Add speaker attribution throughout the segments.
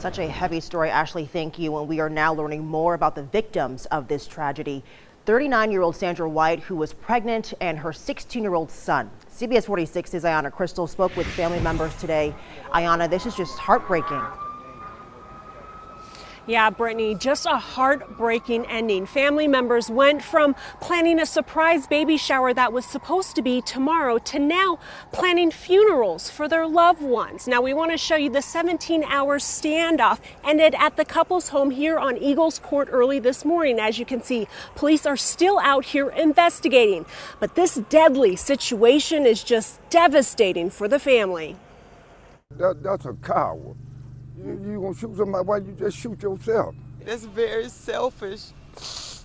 Speaker 1: Such a heavy story, Ashley. Thank you. And we are now learning more about the victims of this tragedy. 39-year-old Sandra White, who was pregnant, and her 16-year-old son. CBS 46's Ayanna Crystal spoke with family members today. Ayanna, this is just heartbreaking.
Speaker 2: Yeah, Brittany, just a heartbreaking ending. Family members went from planning a surprise baby shower that was supposed to be tomorrow to now planning funerals for their loved ones. Now, we want to show you the 17-hour standoff ended at the couple's home here on Eagles Court early this morning. As you can see, police are still out here investigating. But this deadly situation is just devastating for the family.
Speaker 3: That's a coward. You gonna shoot somebody, why you just shoot yourself?
Speaker 4: That's very selfish.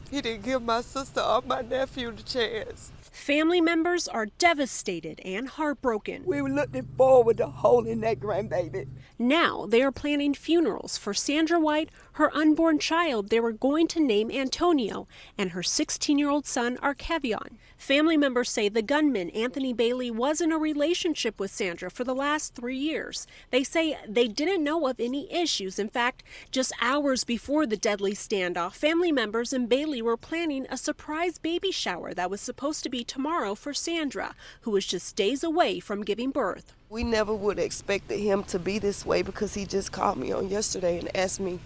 Speaker 4: He didn't give my sister or my nephew the chance.
Speaker 2: Family members are devastated and heartbroken.
Speaker 4: We were looking forward to holding that grandbaby.
Speaker 2: Now they are planning funerals for Sandra White, her unborn child they were going to name Antonio, and her 16-year-old son Arkevion. Family members say the gunman, Anthony Bailey, was in a relationship with Sandra for the last 3 years. They say they didn't know of any issues. In fact, just hours before the deadly standoff, family members and Bailey were planning a surprise baby shower that was supposed to be tomorrow for Sandra, who was just days away from giving birth.
Speaker 4: We never would have expected him to be this way because he just called me on yesterday and asked me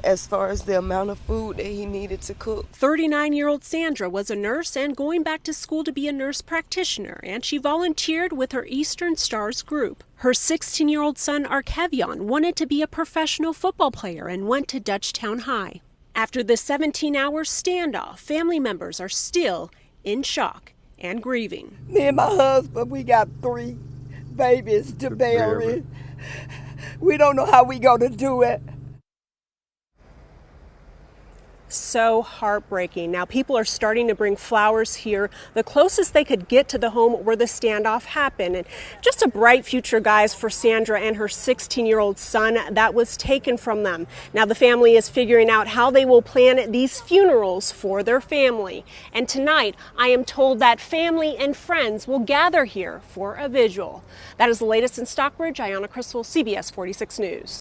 Speaker 4: as far as the amount of food that he needed to cook.
Speaker 2: 39-year-old Sandra was a nurse and going back to school to be a nurse practitioner, and she volunteered with her Eastern Stars group. Her 16-year-old son Arkevion wanted to be a professional football player and went to Dutchtown High. After the 17-hour standoff, family members are still in shock and grieving.
Speaker 4: Me and my husband, we got 3 babies to bury. We don't know how we gonna do it.
Speaker 2: So heartbreaking. Now people are starting to bring flowers here, the closest they could get to the home where the standoff happened. And just a bright future, guys, for Sandra and her 16-year-old son that was taken from them. Now the family is figuring out how they will plan these funerals for their family. And tonight, I am told that family and friends will gather here for a vigil. That is the latest in Stockbridge. Ayanna Crystal, CBS 46 News.